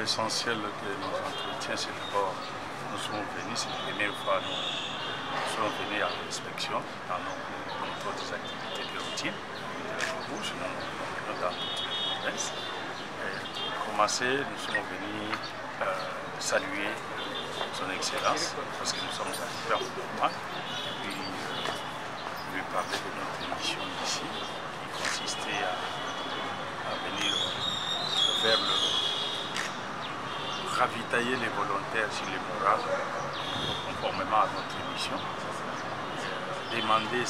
l'essentiel de nos entretiens, c'est d'abord, nous sommes venus, c'est la première fois, nous sommes venus à l'inspection dans nos contrôles des activités de routine de la Rouge, dans toutes les provinces. Pour commencer, nous sommes venus saluer son Excellence, parce que nous sommes arrivés en mouvement, et puis lui parler de notre mission ici, qui consistait à venir faire ravitailler les volontaires sur les morales, conformément à notre mission. Demander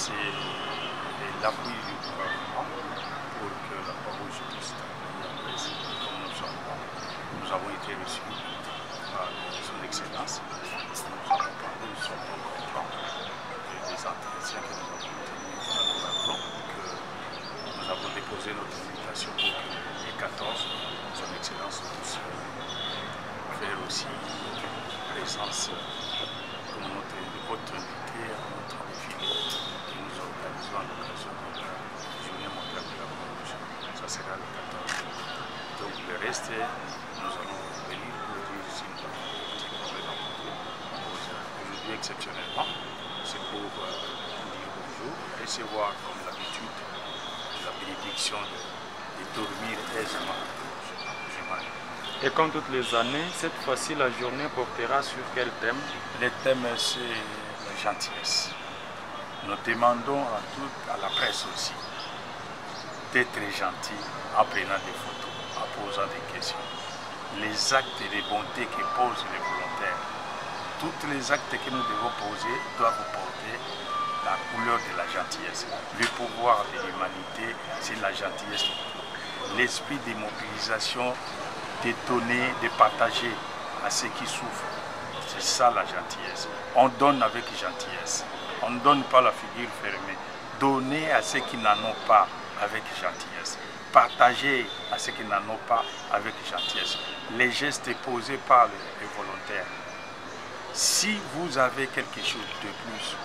l'appui du gouvernement pour que la Croix-Rouge puisse travailler. Comme nous avons été reçus par son Excellence, nous avons parlé, nous sommes contents des entretiens que nous avons tenus dans le gouvernement, que nous avons déposé notre invitation pour que les 14, son Excellence puisse faire aussi présence comme votre invité à notre défilé que nous organisons à l'occasion de la Journée mondiale de la Croix-Rouge. Ça sera le 14. Donc le reste, nous allons venir pour dire si nous avons un petit problème aujourd'hui exceptionnellement. C'est pour dire bonjour, recevoir comme d'habitude la bénédiction de dormir aisément. Et comme toutes les années, cette fois-ci, la journée portera sur quel thème? Le thème, c'est la gentillesse. Nous demandons à la presse aussi d'être gentil en prenant des photos, en posant des questions. Les actes de bonté que posent les volontaires, tous les actes que nous devons poser doivent porter la couleur de la gentillesse. Le pouvoir de l'humanité, c'est la gentillesse. L'esprit de mobilisation, de donner, de partager à ceux qui souffrent. C'est ça la gentillesse. On donne avec gentillesse. On ne donne pas la figure fermée. Donner à ceux qui n'en ont pas avec gentillesse. Partager à ceux qui n'en ont pas avec gentillesse. Les gestes posés par les volontaires. Si vous avez quelque chose de plus,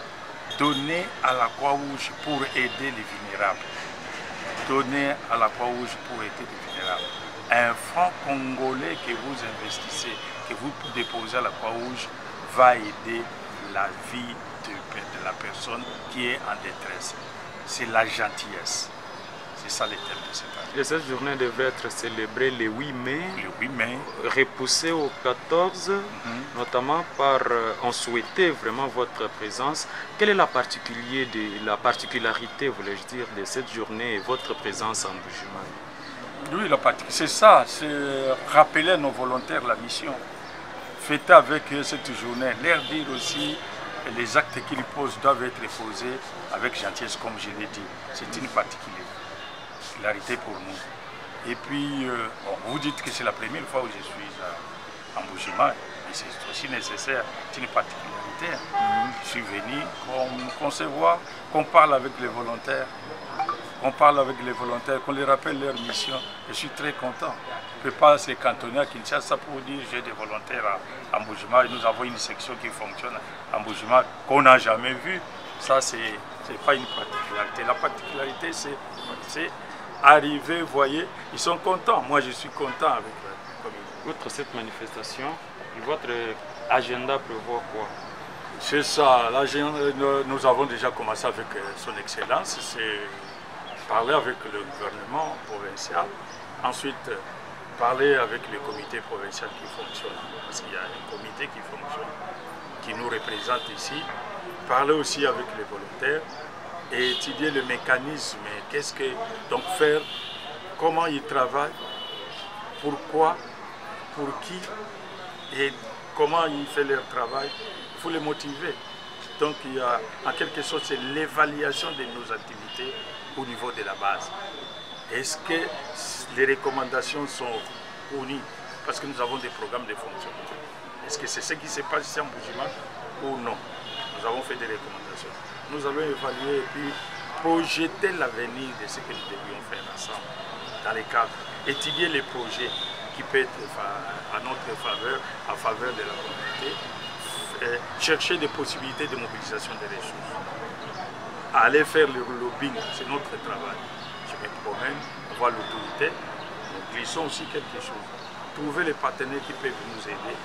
donnez à la Croix-Rouge pour aider les vulnérables. Donnez à la Croix-Rouge pour aider les vulnérables. Un franc congolais que vous investissez, que vous déposez à la Croix-Rouge, va aider la vie de la personne qui est en détresse. C'est la gentillesse. C'est ça le thème de cette année. Et cette journée devait être célébrée le 8 mai. Le 8 mai. Repoussée au 14, notamment par... on souhaitait vraiment votre présence. Quelle est la particularité, voulais-je dire, de cette journée et votre présence en Mbuji-Mayi? Oui, c'est ça, c'est rappeler à nos volontaires la mission. Fêter avec eux cette journée, leur dire aussi les actes qu'ils posent doivent être posés avec gentillesse, comme je l'ai dit. C'est une particularité pour nous. Et puis, vous dites que c'est la première fois où je suis en Mbuji-Mayi, mais c'est aussi nécessaire, c'est une particularité. Je suis venu qu'on se voit, qu'on parle avec les volontaires. On parle avec les volontaires, qu'on les rappelle leur mission. Je suis très content. Je ne peux pas se cantonner à Kinshasa pour dire j'ai des volontaires à Mbuji-Mayi. Nous avons une section qui fonctionne à Mbuji-Mayi qu'on n'a jamais vue. Ça, ce n'est pas une particularité. La particularité, c'est arriver, vous voyez, ils sont contents. Moi, je suis content avec la commune. Outre cette manifestation, votre agenda prévoit quoi? C'est ça. Nous avons déjà commencé avec son Excellence. C'est parler avec le gouvernement provincial, ensuite parler avec le comité provincial qui fonctionne, parce qu'il y a un comité qui fonctionne, qui nous représente ici, parler aussi avec les volontaires et étudier le mécanisme, donc faire, comment ils travaillent, pourquoi, pour qui et comment ils font leur travail. Il faut les motiver. Donc il y a en quelque sorte c'est l'évaluation de nos activités au niveau de la base. Est-ce que les recommandations sont fournies? Parce que nous avons des programmes de fonctionnement. Est-ce que c'est ce qui se passe ici en Mbuji-Mayi ou non? Nous avons fait des recommandations. Nous allons évaluer et puis projeter l'avenir de ce que nous devions faire ensemble dans les cadres. Étudier les projets qui peuvent être à notre faveur, en faveur de la communauté. Chercher des possibilités de mobilisation des ressources. Aller faire le lobbying, c'est notre travail. Je me promène, voir l'autorité, nous glissons aussi quelque chose. trouver les partenaires qui peuvent nous aider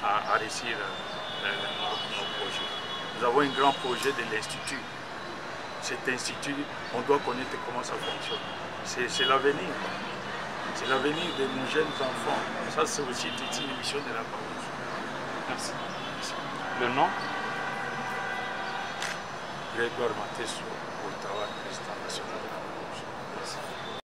à réussir nos projets. Nous avons un grand projet de l'Institut. Cet institut, on doit connaître comment ça fonctionne. C'est l'avenir. C'est l'avenir de nos jeunes enfants. Ça, c'est aussi une émission de la parole. Merci. Le nom? Grégoire Matesso, porte-parole président national de la Croix-Rouge. Merci.